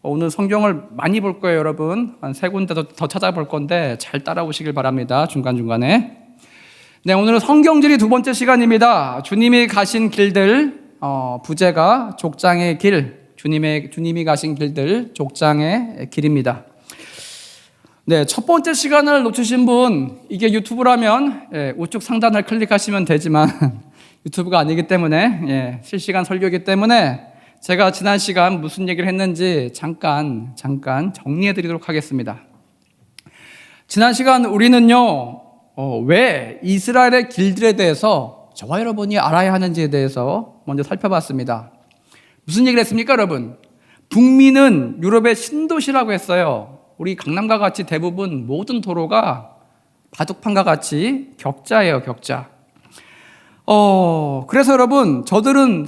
오늘 성경을 많이 볼 거예요, 여러분. 한 3군데 더 찾아볼 건데 잘 따라오시길 바랍니다. 중간중간에. 네, 오늘은 성경지리 2번째 시간입니다. 주님이 가신 길들, 부제가 족장의 길, 주님이 가신 길들, 족장의 길입니다. 네, 첫 번째 시간을 놓치신 분, 이게 유튜브라면 우측 상단을 클릭하시면 되지만 유튜브가 아니기 때문에 실시간 설교이기 때문에 제가 지난 시간 무슨 얘기를 했는지 잠깐 정리해 드리도록 하겠습니다. 지난 시간 우리는요, 왜 이스라엘의 길들에 대해서 저와 여러분이 알아야 하는지에 대해서 먼저 살펴봤습니다. 무슨 얘기를 했습니까, 여러분? 북미는 유럽의 신도시라고 했어요. 우리 강남과 같이 대부분 모든 도로가 바둑판과 같이 격자예요, 격자. 그래서 여러분, 저들은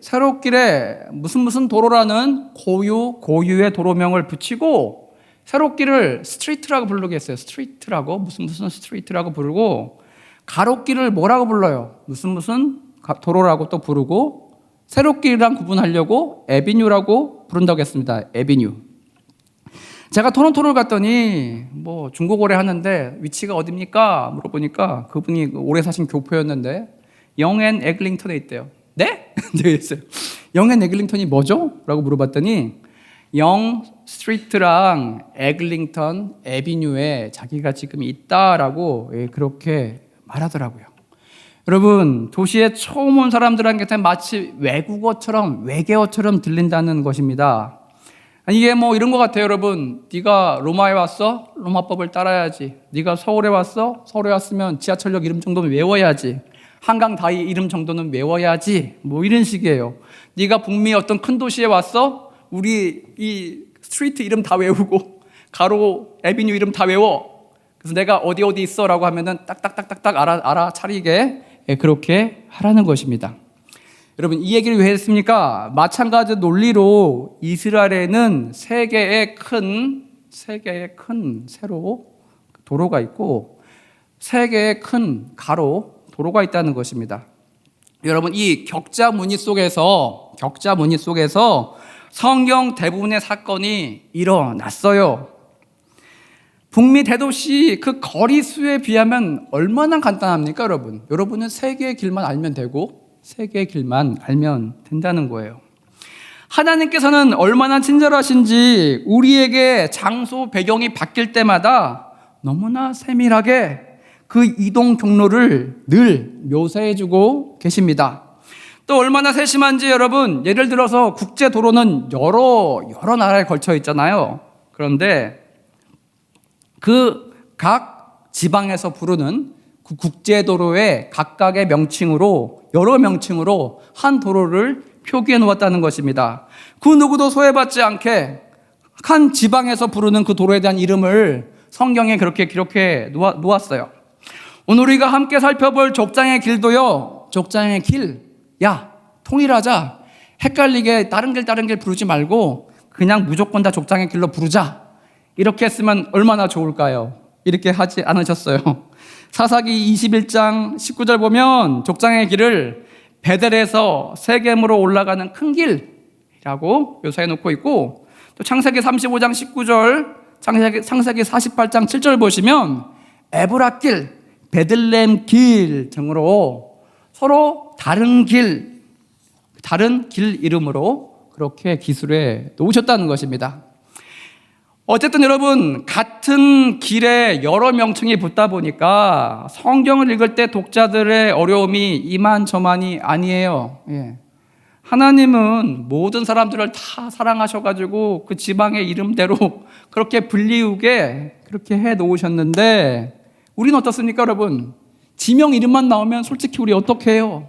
세로길에 무슨 도로라는 고유의 도로명을 붙이고 세로길을 스트리트라고 부르게 했어요. 스트리트라고, 무슨 스트리트라고 부르고, 가로길을 뭐라고 불러요? 무슨 도로라고 또 부르고, 세로길이랑 구분하려고 에비뉴라고 부른다고 했습니다. 에비뉴. 제가 토론토를 갔더니 중고거래 하는데 위치가 어딥니까? 물어보니까 그분이 오래 사신 교포였는데 영앤 에글링턴에 있대요. 네? 그랬어요. 영앤 에글링턴이 뭐죠? 라고 물어봤더니 영 스트리트랑 에글링턴 에비뉴에 자기가 지금 있다라고 그렇게 말하더라고요. 여러분, 도시에 처음 온 사람들한테 마치 외계어처럼 들린다는 것입니다. 이게 이런 것 같아요, 여러분. 네가 로마에 왔어? 로마법을 따라야지. 네가 서울에 왔어? 서울에 왔으면 지하철역 이름 정도는 외워야지. 한강 다이 이름 정도는 외워야지. 이런 식이에요. 네가 북미 어떤 큰 도시에 왔어? 우리 이 스트리트 이름 다 외우고 가로 에비뉴 이름 다 외워. 그래서 내가 어디 있어라고 하면은 딱딱딱딱딱 알아차리게 그렇게 하라는 것입니다. 여러분, 이 얘기를 왜 했습니까? 마찬가지 논리로 이스라엘에는 세 개의 큰 세로 도로가 있고 세 개의 큰 가로 도로가 있다는 것입니다. 여러분, 이 격자 무늬 속에서 성경 대부분의 사건이 일어났어요. 북미 대도시 그 거리 수에 비하면 얼마나 간단합니까, 여러분? 여러분은 세 개의 길만 알면 되고 세 개의 길만 알면 된다는 거예요. 하나님께서는 얼마나 친절하신지 우리에게 장소 배경이 바뀔 때마다 너무나 세밀하게 그 이동 경로를 늘 묘사해주고 계십니다. 또 얼마나 세심한지 여러분, 예를 들어서 국제도로는 여러 나라에 걸쳐 있잖아요. 그런데 그 각 지방에서 부르는 그 국제도로의 각각의 여러 명칭으로 한 도로를 표기해 놓았다는 것입니다. 그 누구도 소외받지 않게 한 지방에서 부르는 그 도로에 대한 이름을 성경에 그렇게 기록해 놓았어요. 오늘 우리가 함께 살펴볼 족장의 길도요, 족장의 길, 통일하자. 헷갈리게 다른 길 부르지 말고 그냥 무조건 다 족장의 길로 부르자. 이렇게 했으면 얼마나 좋을까요? 이렇게 하지 않으셨어요. 사사기 21장 19절 보면 족장의 길을 베델에서 세겜으로 올라가는 큰 길이라고 묘사해 놓고 있고, 또 창세기 35장 19절, 창세기 48장 7절 보시면 에브라길, 베들레헴 길 등으로 서로 다른 길 이름으로 그렇게 기술해 놓으셨다는 것입니다. 어쨌든 여러분, 같은 길에 여러 명칭이 붙다 보니까 성경을 읽을 때 독자들의 어려움이 이만저만이 아니에요. 하나님은 모든 사람들을 다 사랑하셔가지고 그 지방의 이름대로 그렇게 불리우게 그렇게 해 놓으셨는데, 우리는 어떻습니까, 여러분? 지명 이름만 나오면 솔직히 우리 어떻게 해요?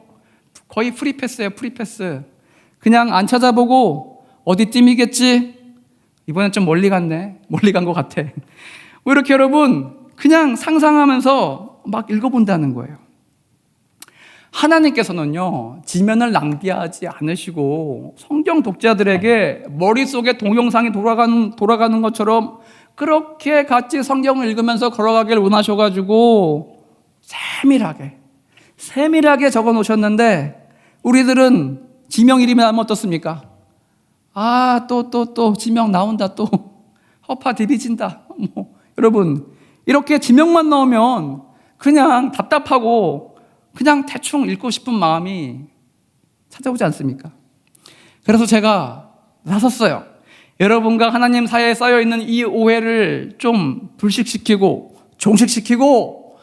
거의 프리패스예요, 프리패스. 그냥 안 찾아보고 어디쯤이겠지? 이번엔 좀 멀리 간 것 같아. 왜 이렇게 여러분 그냥 상상하면서 막 읽어본다는 거예요. 하나님께서는요, 지면을 낭비하지 않으시고 성경 독자들에게 머릿속에 동영상이 돌아가는 것처럼 그렇게 같이 성경을 읽으면서 걸어가길 원하셔가지고 세밀하게 적어 놓으셨는데, 우리들은 지명 이름이 나면 어떻습니까? 또 지명 나온다. 또 허파 디비진다. 여러분, 이렇게 지명만 나오면 그냥 답답하고 그냥 대충 읽고 싶은 마음이 찾아오지 않습니까? 그래서 제가 나섰어요. 여러분과 하나님 사이에 쌓여있는 이 오해를 좀 불식시키고 종식시키고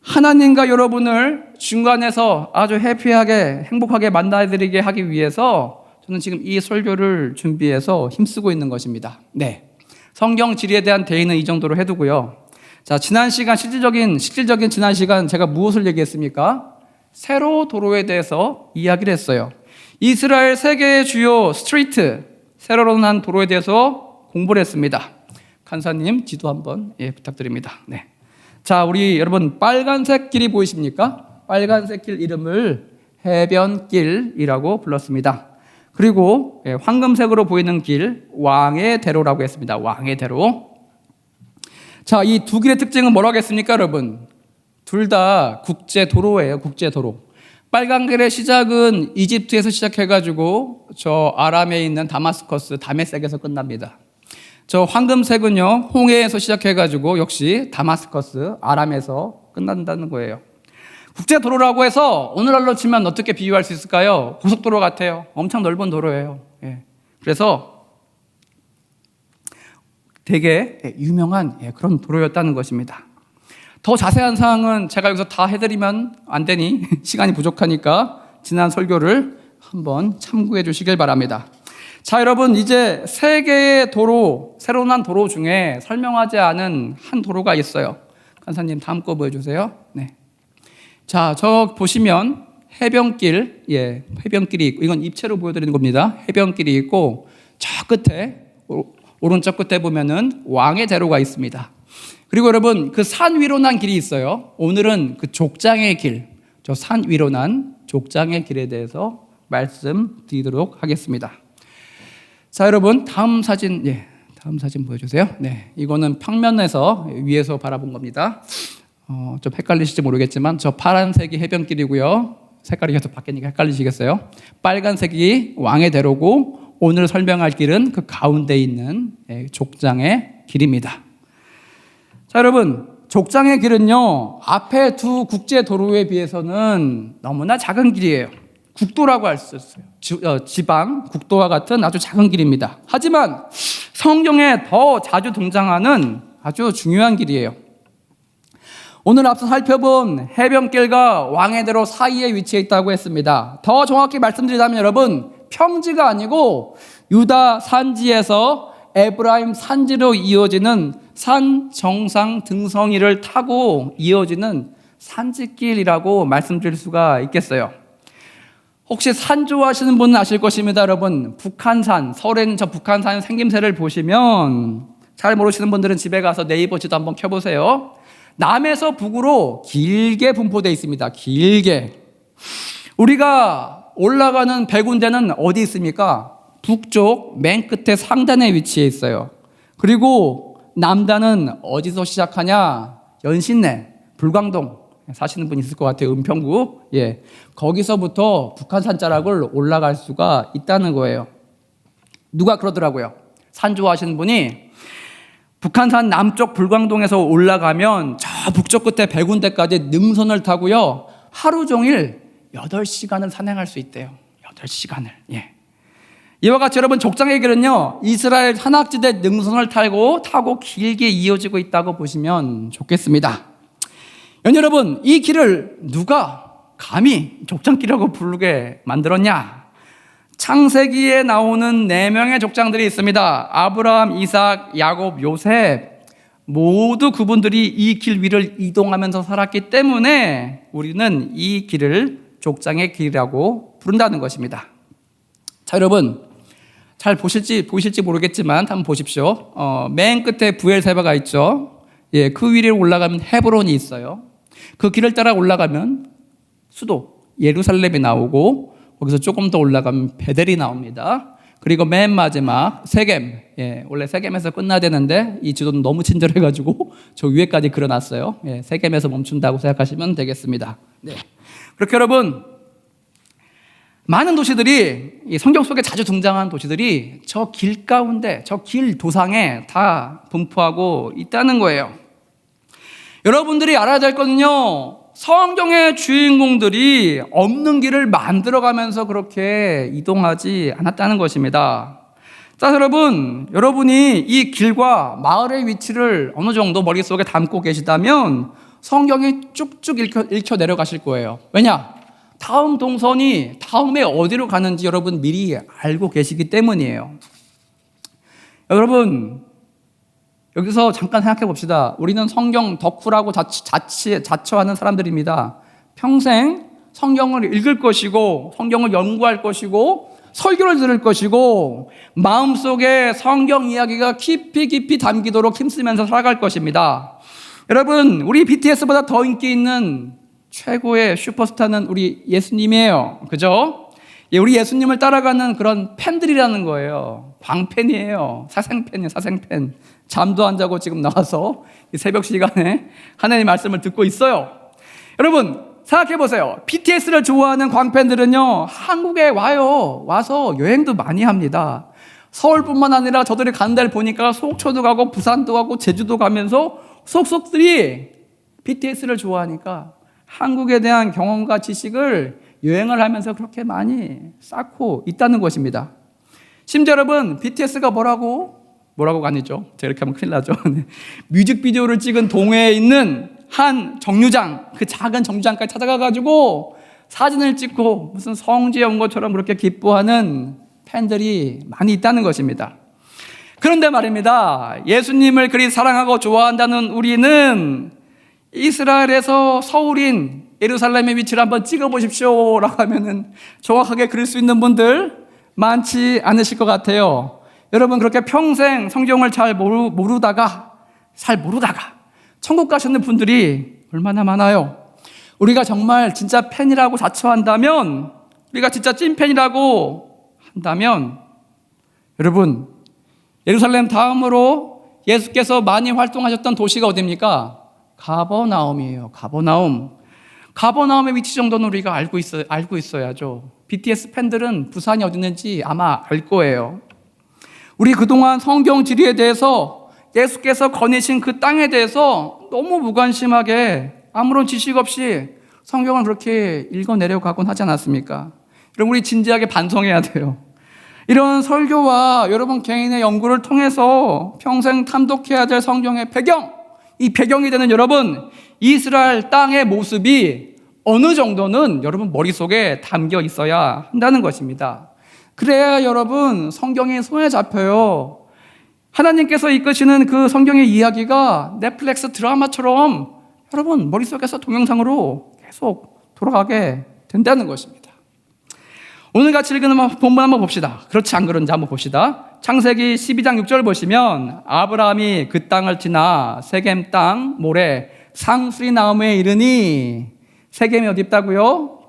하나님과 여러분을 중간에서 아주 해피하게 행복하게 만나드리게 하기 위해서 저는 지금 이 설교를 준비해서 힘쓰고 있는 것입니다. 네, 성경 지리에 대한 대의는 이 정도로 해두고요. 자, 지난 시간 실질적인 지난 시간 제가 무엇을 얘기했습니까? 세로 도로에 대해서 이야기를 했어요. 이스라엘 세계의 주요 스트리트, 세로로 난 도로에 대해서 공부를 했습니다. 간사님 지도 한번 부탁드립니다. 네. 자, 우리 여러분 빨간색 길이 보이십니까? 빨간색 길 이름을 해변길이라고 불렀습니다. 그리고 황금색으로 보이는 길 왕의 대로라고 했습니다. 왕의 대로. 자, 이 두 길의 특징은 뭐라고 했습니까, 여러분? 둘 다 국제도로예요. 국제도로. 빨간 길의 시작은 이집트에서 시작해가지고 저 아람에 있는 다마스커스, 다메섹에서 끝납니다. 저 황금색은요, 홍해에서 시작해가지고 역시 다마스커스, 아람에서 끝난다는 거예요. 국제도로라고 해서 오늘날로 치면 어떻게 비유할 수 있을까요? 고속도로 같아요. 엄청 넓은 도로예요. 그래서 되게 유명한 그런 도로였다는 것입니다. 더 자세한 사항은 제가 여기서 다 해드리면 안 되니 시간이 부족하니까 지난 설교를 한번 참고해 주시길 바랍니다. 자, 여러분, 이제 세 개의 도로, 새로 난 도로 중에 설명하지 않은 한 도로가 있어요. 간사님 다음 거 보여주세요. 네. 자, 저 보시면 해변길, 해변길이 있고, 이건 입체로 보여드리는 겁니다. 해변길이 있고, 저 끝에, 오른쪽 끝에 보면은 왕의 대로가 있습니다. 그리고 여러분, 그 산 위로 난 길이 있어요. 오늘은 그 족장의 길, 저 산 위로 난 족장의 길에 대해서 말씀드리도록 하겠습니다. 자, 여러분, 다음 사진 보여주세요. 네, 이거는 평면에서 위에서 바라본 겁니다. 좀 헷갈리실지 모르겠지만 저 파란색이 해변길이고요. 색깔이 계속 바뀌니까 헷갈리시겠어요? 빨간색이 왕의 대로고 오늘 설명할 길은 그 가운데 있는 족장의 길입니다. 자, 여러분, 족장의 길은요, 앞에 두 국제도로에 비해서는 너무나 작은 길이에요. 국도라고 할 수 있어요. 지방, 국도와 같은 아주 작은 길입니다. 하지만 성경에 더 자주 등장하는 아주 중요한 길이에요. 오늘 앞서 살펴본 해변길과 왕의 대로 사이에 위치해 있다고 했습니다. 더 정확히 말씀드리자면 여러분, 평지가 아니고 유다 산지에서 에브라임 산지로 이어지는 산 정상 등성이를 타고 이어지는 산지길이라고 말씀드릴 수가 있겠어요. 혹시 산 좋아하시는 분은 아실 것입니다, 여러분. 북한산, 서울에 있는 저 북한산 생김새를 보시면 잘 모르시는 분들은 집에 가서 네이버 지도 한번 켜보세요. 남에서 북으로 길게 분포되어 있습니다. 길게. 우리가 올라가는 백운대는 어디 있습니까? 북쪽 맨 끝에 상단에 위치해 있어요. 그리고 남단은 어디서 시작하냐? 연신내, 불광동 사시는 분 있을 것 같아요. 은평구. 거기서부터 북한산 자락을 올라갈 수가 있다는 거예요. 누가 그러더라고요. 산 좋아하시는 분이 북한산 남쪽 불광동에서 올라가면 저 북쪽 끝에 백운대까지 능선을 타고요. 하루 종일 8시간을 산행할 수 있대요. 8시간을. 이와 같이 여러분, 족장의 길은요, 이스라엘 산악지대 능선을 타고 길게 이어지고 있다고 보시면 좋겠습니다. 여러분, 이 길을 누가 감히 족장길이라고 부르게 만들었냐? 창세기에 나오는 4명의 족장들이 있습니다. 아브라함, 이삭, 야곱, 요셉. 모두 그분들이 이 길 위를 이동하면서 살았기 때문에 우리는 이 길을 족장의 길이라고 부른다는 것입니다. 자, 여러분, 잘 보실지 모르겠지만 한번 보십시오. 맨 끝에 부엘세바가 있죠. 그 위를 올라가면 헤브론이 있어요. 그 길을 따라 올라가면 수도 예루살렘이 나오고 거기서 조금 더 올라가면 베델이 나옵니다. 그리고 맨 마지막 세겜. 원래 세겜에서 끝나야 되는데 이 지도는 너무 친절해가지고 저 위에까지 그려놨어요. 세겜에서 멈춘다고 생각하시면 되겠습니다. 그렇게 여러분, 많은 도시들이, 이 성경 속에 자주 등장한 도시들이 저 길 가운데, 저 길 도상에 다 분포하고 있다는 거예요. 여러분들이 알아야 될 거는요, 성경의 주인공들이 없는 길을 만들어가면서 그렇게 이동하지 않았다는 것입니다. 자, 여러분이 이 길과 마을의 위치를 어느 정도 머릿속에 담고 계시다면 성경이 쭉쭉 읽혀 내려가실 거예요. 왜냐? 다음 동선이 다음에 어디로 가는지 여러분 미리 알고 계시기 때문이에요. 여러분, 여기서 잠깐 생각해 봅시다. 우리는 성경 덕후라고 자처하는 사람들입니다. 평생 성경을 읽을 것이고, 성경을 연구할 것이고, 설교를 들을 것이고, 마음속에 성경 이야기가 깊이 담기도록 힘쓰면서 살아갈 것입니다. 여러분, 우리 BTS보다 더 인기 있는 최고의 슈퍼스타는 우리 예수님이에요. 그죠? 우리 예수님을 따라가는 그런 팬들이라는 거예요. 광팬이에요. 사생팬이에요, 사생팬. 잠도 안 자고 지금 나와서 이 새벽 시간에 하나님의 말씀을 듣고 있어요. 여러분, 생각해 보세요. BTS를 좋아하는 광팬들은요, 한국에 와서 여행도 많이 합니다. 서울뿐만 아니라 저들이 가는 데를 보니까 속초도 가고 부산도 가고 제주도 가면서 속속들이 BTS를 좋아하니까 한국에 대한 경험과 지식을 여행을 하면서 그렇게 많이 쌓고 있다는 것입니다. 심지어 여러분, BTS가 뭐라고가 아니죠. 제가 이렇게 하면 큰일 나죠. 뮤직비디오를 찍은 동해에 있는 한 정류장, 그 작은 정류장까지 찾아가가지고 사진을 찍고 무슨 성지에 온 것처럼 그렇게 기뻐하는 팬들이 많이 있다는 것입니다. 그런데 말입니다. 예수님을 그리 사랑하고 좋아한다는 우리는 이스라엘에서 서울인 예루살렘의 위치를 한번 찍어보십시오 라고 하면은 정확하게 그릴 수 있는 분들 많지 않으실 것 같아요. 여러분, 그렇게 평생 성경을 잘 모르다가 천국 가시는 분들이 얼마나 많아요. 우리가 정말 진짜 팬이라고 자처한다면, 우리가 진짜 찐팬이라고 한다면, 여러분, 예루살렘 다음으로 예수께서 많이 활동하셨던 도시가 어디입니까? 가버나움이에요. 가버나움의 위치 정도는 우리가 알고 있어야죠. BTS 팬들은 부산이 어디 있는지 아마 알 거예요. 우리 그동안 성경 지리에 대해서, 예수께서 거니신 그 땅에 대해서 너무 무관심하게 아무런 지식 없이 성경을 그렇게 읽어내려가곤 하지 않았습니까? 여러분, 우리 진지하게 반성해야 돼요. 이런 설교와 여러분 개인의 연구를 통해서 평생 탐독해야 될 성경의 배경, 이 배경이 되는 여러분, 이스라엘 땅의 모습이 어느 정도는 여러분 머릿속에 담겨 있어야 한다는 것입니다. 그래야 여러분 성경이 손에 잡혀요. 하나님께서 이끄시는 그 성경의 이야기가 넷플릭스 드라마처럼 여러분 머릿속에서 동영상으로 계속 돌아가게 된다는 것입니다. 오늘 같이 읽은 본문 한번 봅시다. 그렇지 안 그런지 한번 봅시다. 창세기 12장 6절 보시면 아브라함이 그 땅을 지나 세겜 땅 모래 상수리 나무에 이르니, 세겜이 어디 있다고요?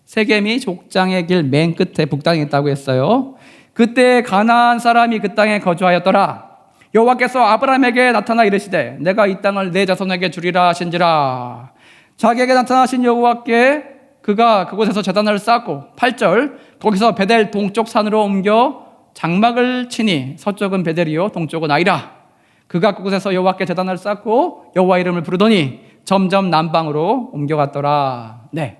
세겜이 족장의 길 맨 끝에 북땅에 있다고 했어요. 그때 가나안 사람이 그 땅에 거주하였더라. 여호와께서 아브라함에게 나타나 이르시되 내가 이 땅을 내 자손에게 주리라 하신지라. 자기에게 나타나신 여호와께 그가 그곳에서 제단을 쌓고, 8절, 거기서 베델 동쪽 산으로 옮겨 장막을 치니 서쪽은 베델이요 동쪽은 아이라. 그가 그곳에서 여호와께 제단을 쌓고 여호와 이름을 부르더니 점점 남방으로 옮겨갔더라. 네,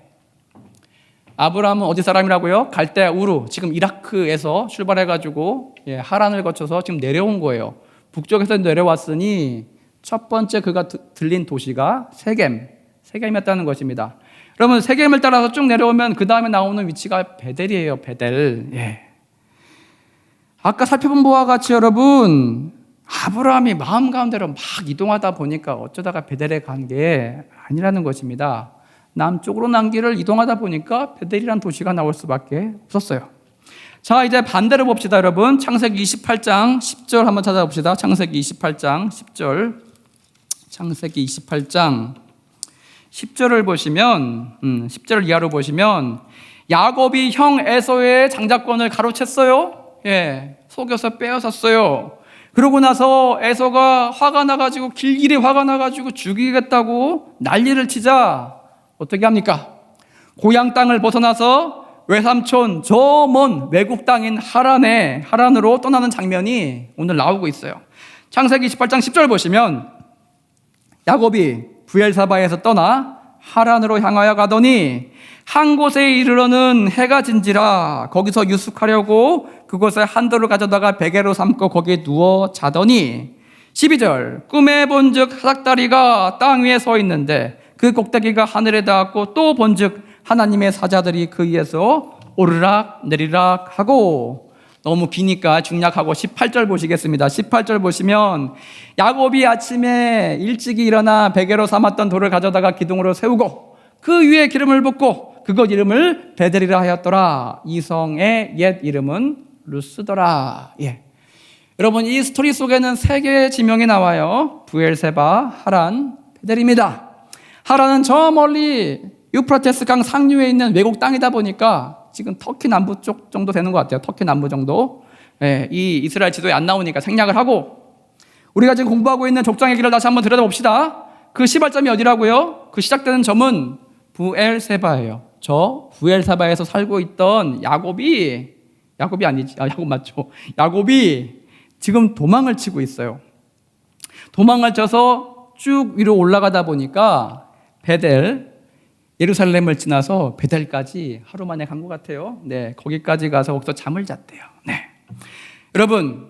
아브라함은 어디 사람이라고요? 갈대 우루, 지금 이라크에서 출발해가지고 하란을 거쳐서 지금 내려온 거예요. 북쪽에서 내려왔으니 첫 번째 그가 들린 도시가 세겜이었다는 것입니다. 여러분, 세겜을 따라서 쭉 내려오면 그 다음에 나오는 위치가 베델이에요. 베델. 아까 살펴본 바와 같이 여러분, 아브라함이 마음 가운데로 막 이동하다 보니까 어쩌다가 베델에 간 게 아니라는 것입니다. 남쪽으로 난 길을 이동하다 보니까 베델이라는 도시가 나올 수밖에 없었어요. 자, 이제 반대로 봅시다, 여러분. 창세기 28장 10절 한번 찾아봅시다. 창세기 28장 10절. 창세기 28장 10절을 보시면, 10절 이하로 보시면, 야곱이 형 에서의 장자권을 가로챘어요. 속여서 빼앗았어요. 그러고 나서 에서가 화가 나가지고, 길길이 화가 나가지고 죽이겠다고 난리를 치자 어떻게 합니까? 고향 땅을 벗어나서 외삼촌 저 먼 외국 땅인 하란으로 떠나는 장면이 오늘 나오고 있어요. 창세기 28장 10절 보시면 야곱이 브엘사바에서 떠나 하란으로 향하여 가더니 한 곳에 이르러는 해가 진지라 거기서 유숙하려고 그곳에 한 돌을 가져다가 베개로 삼고 거기에 누워 자더니 12절 꿈에 본즉 사닥다리가 땅 위에 서 있는데 그 꼭대기가 하늘에 닿았고 또 본즉 하나님의 사자들이 그 위에서 오르락 내리락 하고 너무 기니까 중략하고 18절 보시겠습니다. 18절 보시면 야곱이 아침에 일찍이 일어나 베개로 삼았던 돌을 가져다가 기둥으로 세우고 그 위에 기름을 붓고 그것 이름을 베델이라 하였더라. 이성의 옛 이름은 루스더라. 예. 여러분 이 스토리 속에는 세 개의 지명이 나와요. 브엘세바, 하란, 베델입니다. 하란은 저 멀리 유프라테스 강 상류에 있는 외국 땅이다 보니까 지금 터키 남부 쪽 정도 되는 것 같아요. 터키 남부 정도. 예, 이 이스라엘 지도에 안 나오니까 생략을 하고 우리가 지금 공부하고 있는 족장의 길을 다시 한번 들여다봅시다. 그 시발점이 어디라고요? 그 시작되는 점은 브엘세바예요. 저 브엘세바에서 살고 있던 야곱이 아니지. 야곱 맞죠. 야곱이 지금 도망을 치고 있어요. 도망을 쳐서 쭉 위로 올라가다 보니까 베델, 예루살렘을 지나서 베델까지 하루 만에 간 것 같아요. 네, 거기까지 가서 거기서 잠을 잤대요. 네. 여러분,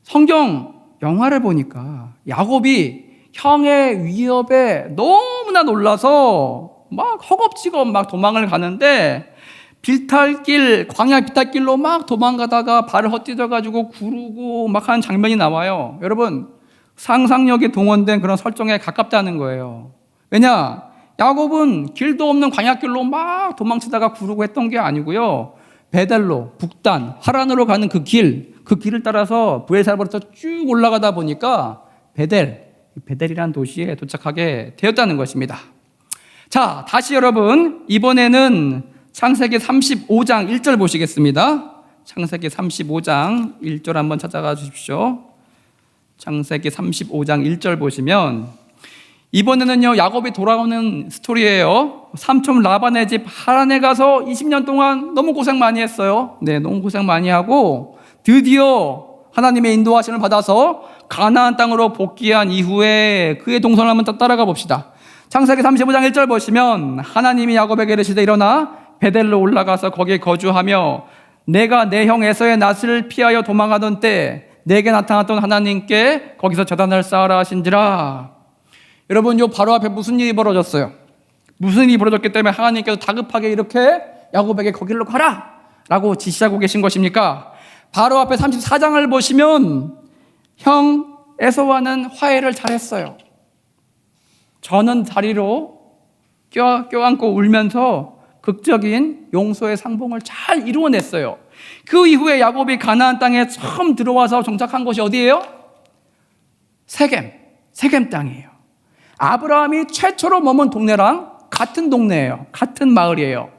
성경 영화를 보니까 야곱이 형의 위협에 너무나 놀라서 막 허겁지겁 막 도망을 가는데 빌탈길, 광야 빌탈길로 막 도망가다가 발을 헛디뎌가지고 구르고 막 하는 장면이 나와요. 여러분, 상상력이 동원된 그런 설정에 가깝다는 거예요. 왜냐? 야곱은 길도 없는 광야길로 막 도망치다가 구르고 했던 게 아니고요. 베델로, 북단, 하란으로 가는 그 길을 따라서 브엘사바부터 쭉 올라가다 보니까 베델이라는 도시에 도착하게 되었다는 것입니다. 자, 다시 여러분, 이번에는 창세기 35장 1절 보시겠습니다. 창세기 35장 1절 한번 찾아가 주십시오. 창세기 35장 1절 보시면 이번에는요 야곱이 돌아오는 스토리예요. 삼촌 라반의 집 하란에 가서 20년 동안 너무 고생 많이 했어요. 네, 너무 고생 많이 하고 드디어 하나님의 인도하심을 받아서 가나안 땅으로 복귀한 이후에 그의 동선을 한번 따라가 봅시다. 창세기 35장 1절 보시면 하나님이 야곱에게 이르시되 일어나 베델로 올라가서 거기에 거주하며 내가 내 형 에서의 낯을 피하여 도망하던 때 내게 나타났던 하나님께 거기서 제단을 쌓으라 하신지라. 여러분, 요 바로 앞에 무슨 일이 벌어졌어요? 무슨 일이 벌어졌기 때문에 하나님께서 다급하게 이렇게 야곱에게 거길로 가라 라고 지시하고 계신 것입니까? 바로 앞에 34장을 보시면 형 에서와는 화해를 잘했어요. 저는 다리로 껴안고 울면서 극적인 용서의 상봉을 잘 이루어냈어요. 그 이후에 야곱이 가나안 땅에 처음 들어와서 정착한 곳이 어디예요? 세겜 땅이에요. 아브라함이 최초로 머문 동네랑 같은 동네예요. 같은 마을이에요.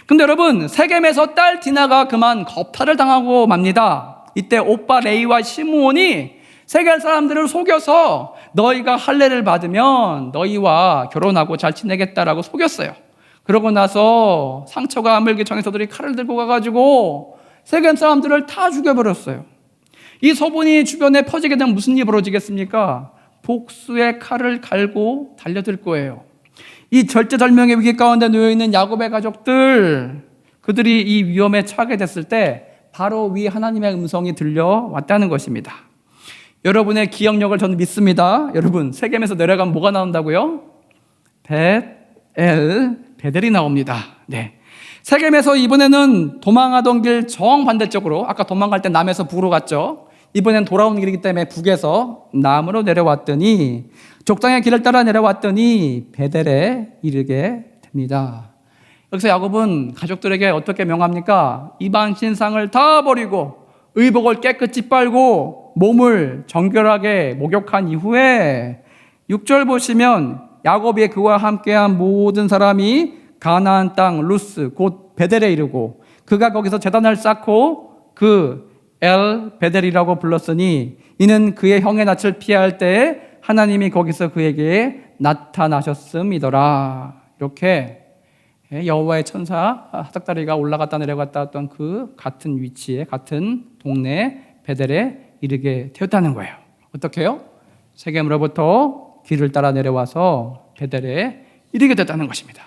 근데 여러분, 세겜에서 딸 디나가 그만 겁탈을 당하고 맙니다. 이때 오빠 레이와 시므온이 세겜 사람들을 속여서 너희가 할례를 받으면 너희와 결혼하고 잘 지내겠다라고 속였어요. 그러고 나서 상처가 아물기 전에 저들이 칼을 들고 가가지고 세겜 사람들을 다 죽여버렸어요. 이 소문이 주변에 퍼지게 되면 무슨 일이 벌어지겠습니까? 복수의 칼을 갈고 달려들 거예요. 이 절체절명의 위기 가운데 놓여있는 야곱의 가족들, 그들이 이 위험에 처하게 됐을 때 바로 위 하나님의 음성이 들려왔다는 것입니다. 여러분의 기억력을 저는 믿습니다. 여러분, 세겜에서 내려가면 뭐가 나온다고요? 베델이 나옵니다. 네. 세겜에서 이번에는 도망하던 길 정반대쪽으로, 아까 도망갈 때 남에서 북으로 갔죠. 이번엔 돌아오는 길이기 때문에 북에서 남으로 내려왔더니 족장의 길을 따라 내려왔더니 베델에 이르게 됩니다. 여기서 야곱은 가족들에게 어떻게 명합니까? 이방 신상을 다 버리고 의복을 깨끗이 빨고 몸을 정결하게 목욕한 이후에 6절 보시면 야곱이 그와 함께한 모든 사람이 가나안 땅 루스 곧 베델에 이르고 그가 거기서 제단을 쌓고 그 엘 베델이라고 불렀으니 이는 그의 형의 낯을 피할 때에 하나님이 거기서 그에게 나타나셨음이더라. 이렇게 여호와의 천사 사닥다리가 올라갔다 내려갔다 했던 그 같은 위치에 같은 동네 베델에 이르게 되었다는 거예요. 어떻게 해요? 세겜으로부터 길을 따라 내려와서 베델에 이르게 됐다는 것입니다.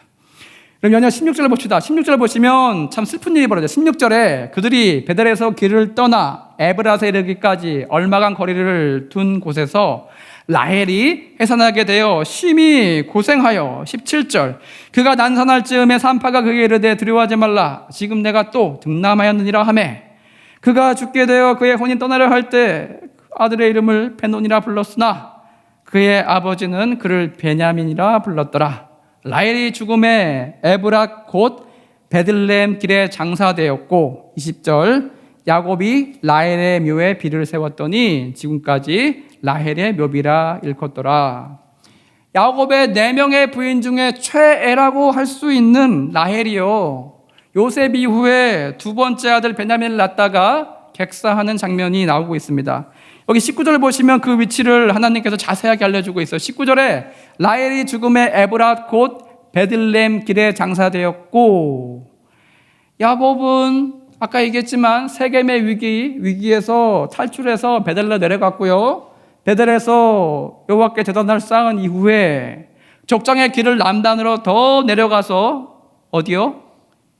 그럼 연역 16절을 봅시다. 16절 보시면 참 슬픈 일이 벌어져요. 16절에 그들이 베델에서 길을 떠나 에브라스에 이르기까지 얼마간 거리를 둔 곳에서 라헬이 해산하게 되어 심히 고생하여 17절 그가 난산할 즈음에 산파가 그에게 이르되 두려워하지 말라 지금 내가 또 등남하였느니라 하매 그가 죽게 되어 그의 혼이 떠나려 할 때 아들의 이름을 베논이라 불렀으나 그의 아버지는 그를 베냐민이라 불렀더라. 라헬이 죽음에 에브라 곧 베들레헴 길에 장사되었고 20절 야곱이 라헬의 묘에 비를 세웠더니 지금까지 라헬의 묘비라 일컫더라. 야곱의 4명의 부인 중에 최애라고 할 수 있는 라헬이요, 요셉 이후에 두 번째 아들 베냐민을 낳다가 객사하는 장면이 나오고 있습니다. 여기 19절 보시면 그 위치를 하나님께서 자세하게 알려주고 있어요. 19절에 라헬이 죽음에 에브라 곧 베들레헴 길에 장사되었고, 야곱은 아까 얘기했지만 세겜의 위기에서 탈출해서 베델로 내려갔고요. 베델에서 여호와께 제단을 쌓은 이후에 족장의 길을 남단으로 더 내려가서 어디요?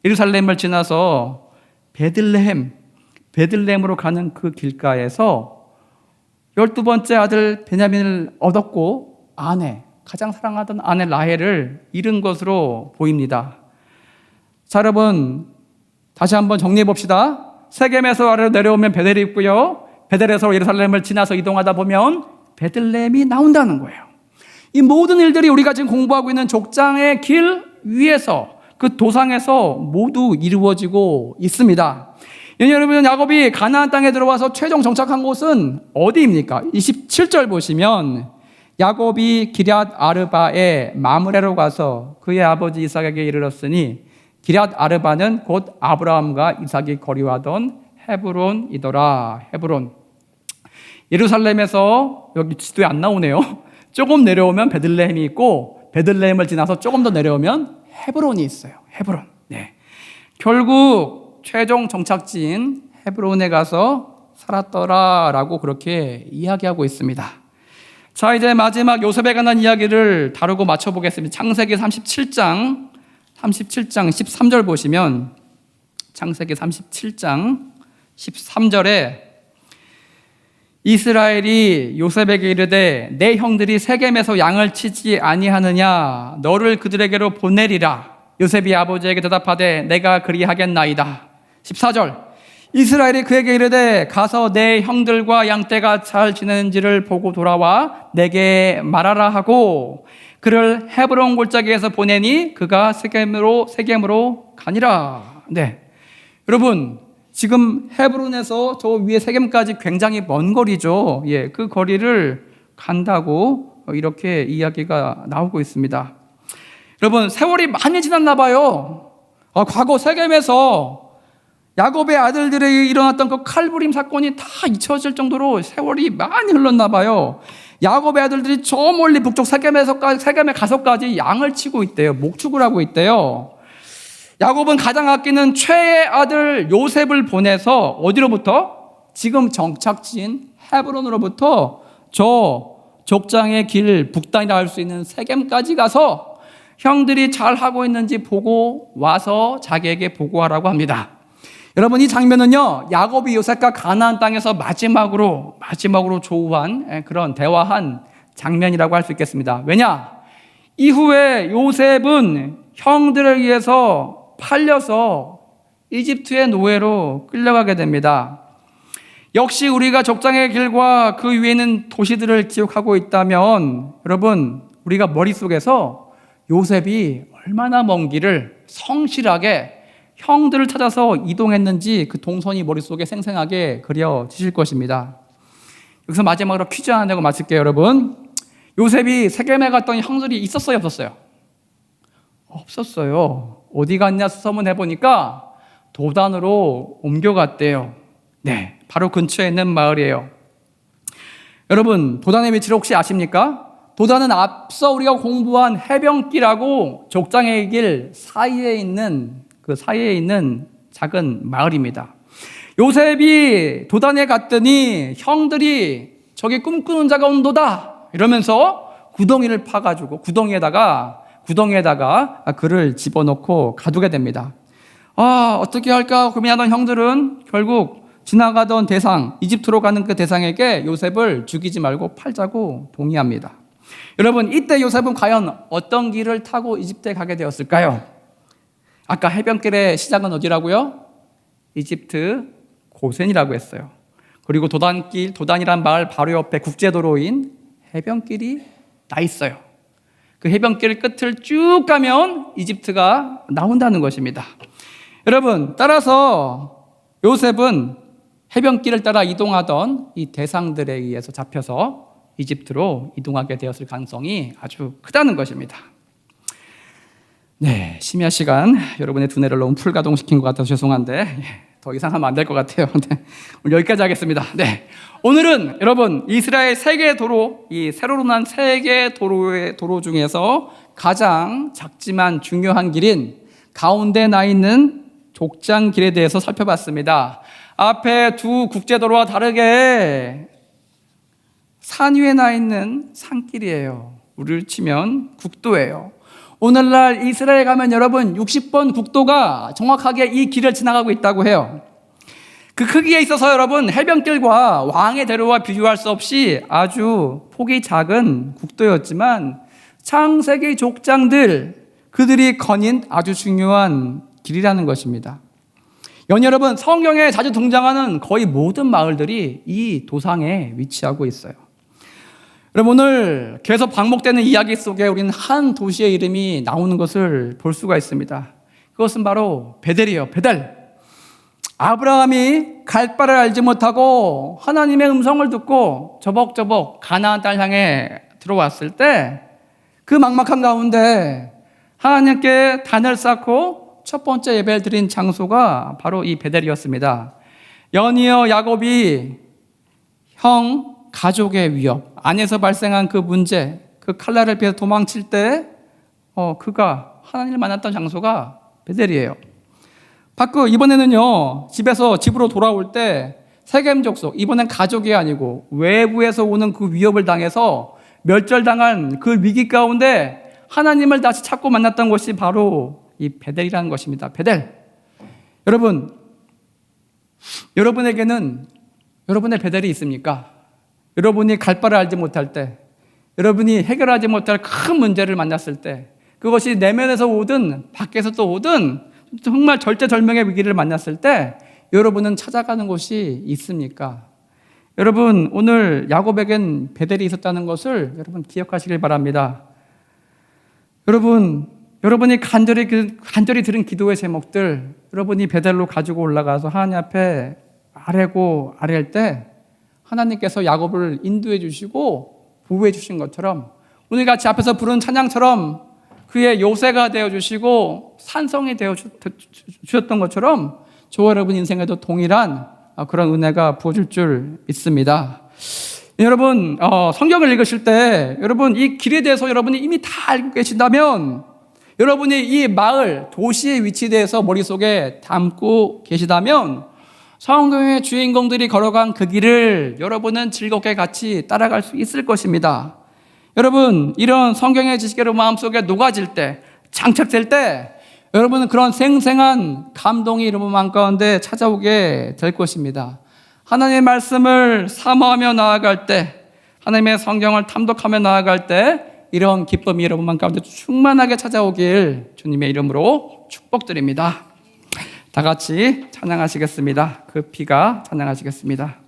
예루살렘을 지나서 베들레헴으로 가는 그 길가에서 12번째 아들 베냐민을 얻었고 가장 사랑하던 아내 라헬을 잃은 것으로 보입니다. 자, 여러분 다시 한번 정리해 봅시다. 세겜에서 아래로 내려오면 베델이 있고요, 베델에서 예루살렘을 지나서 이동하다 보면 베들레헴이 나온다는 거예요. 이 모든 일들이 우리가 지금 공부하고 있는 족장의 길 위에서 그 도상에서 모두 이루어지고 있습니다. 여러분, 야곱이 가나안 땅에 들어와서 최종 정착한 곳은 어디입니까? 27절 보시면 야곱이 기럇 아르바에 마므레로 가서 그의 아버지 이삭에게 이르렀으니 기럇 아르바는 곧 아브라함과 이삭이 거류하던 헤브론이더라. 헤브론. 예루살렘에서 여기 지도에 안 나오네요. 조금 내려오면 베들레헴이 있고 베들레헴을 지나서 조금 더 내려오면 헤브론이 있어요. 헤브론. 네. 결국 최종 정착지인 헤브론에 가서 살았더라라고 그렇게 이야기하고 있습니다. 자, 이제 마지막 요셉에 관한 이야기를 다루고 맞춰보겠습니다. 창세기 37장 13절 보시면 창세기 37장 13절에 이스라엘이 요셉에게 이르되 내 형들이 세겜에서 양을 치지 아니하느냐 너를 그들에게로 보내리라. 요셉이 아버지에게 대답하되 내가 그리하겠나이다. 14절 이스라엘이 그에게 이르되 가서 내 형들과 양떼가 잘 지내는지를 보고 돌아와 내게 말하라 하고 그를 헤브론 골짜기에서 보내니 그가 세겜으로 가니라. 네, 여러분 지금 헤브론에서 저 위에 세겜까지 굉장히 먼 거리죠. 예, 그 거리를 간다고 이렇게 이야기가 나오고 있습니다. 여러분, 세월이 많이 지났나 봐요. 과거 세겜에서 야곱의 아들들에게 일어났던 그 칼부림 사건이 다 잊혀질 정도로 세월이 많이 흘렀나 봐요. 야곱의 아들들이 저 멀리 북쪽 세겜에 가서까지 양을 치고 있대요. 목축을 하고 있대요. 야곱은 가장 아끼는 최애 아들 요셉을 보내서 어디로부터? 지금 정착지인 헤브론으로부터 저 족장의 길 북단이라 할 수 있는 세겜까지 가서 형들이 잘 하고 있는지 보고 와서 자기에게 보고하라고 합니다. 여러분, 이 장면은요, 야곱이 요셉과 가나안 땅에서 마지막으로 조우한 그런 대화한 장면이라고 할 수 있겠습니다. 왜냐? 이후에 요셉은 형들에 의해서 팔려서 이집트의 노예로 끌려가게 됩니다. 역시 우리가 족장의 길과 그 위에 있는 도시들을 기억하고 있다면 여러분, 우리가 머릿속에서 요셉이 얼마나 먼 길을 성실하게 형들을 찾아서 이동했는지 그 동선이 머릿속에 생생하게 그려지실 것입니다. 여기서 마지막으로 퀴즈 하나 내고 마칠게요. 여러분, 요셉이 세겜에 갔더니 형들이 있었어요, 없었어요? 없었어요. 어디 갔냐 수소문 해보니까 도단으로 옮겨갔대요. 네, 바로 근처에 있는 마을이에요. 여러분, 도단의 위치를 혹시 아십니까? 도단은 앞서 우리가 공부한 해변길하고 족장의 길 사이에 있는 작은 마을입니다. 요셉이 도단에 갔더니 형들이 저기 꿈꾸는 자가 온도다 이러면서 구덩이를 파가지고 구덩이에다가 그를 집어넣고 가두게 됩니다. 어떻게 할까 고민하던 형들은 결국 지나가던 대상, 이집트로 가는 그 대상에게 요셉을 죽이지 말고 팔자고 동의합니다. 여러분, 이때 요셉은 과연 어떤 길을 타고 이집트에 가게 되었을까요? 아까 해변길의 시작은 어디라고요? 이집트 고센이라고 했어요. 그리고 도단이란 마을 바로 옆에 국제도로인 해변길이 나 있어요. 그 해변길 끝을 쭉 가면 이집트가 나온다는 것입니다. 여러분, 따라서 요셉은 해변길을 따라 이동하던 이 대상들에 의해서 잡혀서 이집트로 이동하게 되었을 가능성이 아주 크다는 것입니다. 네, 심야 시간 여러분의 두뇌를 너무 풀가동시킨 것 같아서 죄송한데 더 이상 하면 안 될 것 같아요. 네, 오늘 여기까지 하겠습니다. 네, 오늘은 여러분 이스라엘 세계 도로, 이 세로로 난 세계 도로 중에서 가장 작지만 중요한 길인 가운데 나 있는 족장길에 대해서 살펴봤습니다. 앞에 두 국제도로와 다르게 산 위에 나 있는 산길이에요. 우리를 치면 국도예요. 오늘날 이스라엘 가면 여러분 60번 국도가 정확하게 이 길을 지나가고 있다고 해요. 그 크기에 있어서 여러분 해변길과 왕의 대로와 비교할 수 없이 아주 폭이 작은 국도였지만 창세기 족장들, 그들이 거닌 아주 중요한 길이라는 것입니다. 여러분, 성경에 자주 등장하는 거의 모든 마을들이 이 도상에 위치하고 있어요. 여러분, 오늘 계속 반복되는 이야기 속에 우리는 한 도시의 이름이 나오는 것을 볼 수가 있습니다. 그것은 바로 베델이에요. 베델. 아브라함이 갈 바를 알지 못하고 하나님의 음성을 듣고 저벅저벅 가나안 땅 향해 들어왔을 때 그 막막한 가운데 하나님께 단을 쌓고 첫 번째 예배를 드린 장소가 바로 이 베델이었습니다. 연이어 야곱이 형 가족의 위협, 안에서 발생한 그 문제, 그 칼날을 피해서 도망칠 때 그가 하나님을 만났던 장소가 베델이에요. 이번에는요, 집으로 돌아올 때 세겜 족속, 이번엔 가족이 아니고 외부에서 오는 그 위협을 당해서 멸절당한 그 위기 가운데 하나님을 다시 찾고 만났던 곳이 바로 이 베델이라는 것입니다. 베델. 여러분, 여러분에게는 여러분의 베델이 있습니까? 여러분이 갈 바를 알지 못할 때, 여러분이 해결하지 못할 큰 문제를 만났을 때, 그것이 내면에서 오든 밖에서 또 오든 정말 절대절명의 위기를 만났을 때 여러분은 찾아가는 곳이 있습니까? 여러분, 오늘 야곱에겐 베델이 있었다는 것을 여러분 기억하시길 바랍니다. 여러분이 간절히 들은 기도의 제목들, 여러분이 베델로 가지고 올라가서 하나님 앞에 아뢰일 때 하나님께서 야곱을 인도해 주시고 보호해 주신 것처럼 오늘 같이 앞에서 부른 찬양처럼 그의 요새가 되어주시고 산성이 되어주셨던 것처럼 저와 여러분 인생에도 동일한 그런 은혜가 부어질 줄 믿습니다. 여러분, 성경을 읽으실 때 여러분 이 길에 대해서 여러분이 이미 다 알고 계신다면, 여러분이 이 마을, 도시의 위치에 대해서 머릿속에 담고 계시다면 성경의 주인공들이 걸어간 그 길을 여러분은 즐겁게 같이 따라갈 수 있을 것입니다. 여러분, 이런 성경의 지식이 여러분 마음속에 녹아질 때, 장착될 때 여러분은 그런 생생한 감동이 여러분 마음 가운데 찾아오게 될 것입니다. 하나님의 말씀을 사모하며 나아갈 때, 하나님의 성경을 탐독하며 나아갈 때 이런 기쁨이 여러분 마음 가운데 충만하게 찾아오길 주님의 이름으로 축복드립니다. 다 같이 찬양하시겠습니다. 그 피가 찬양하시겠습니다.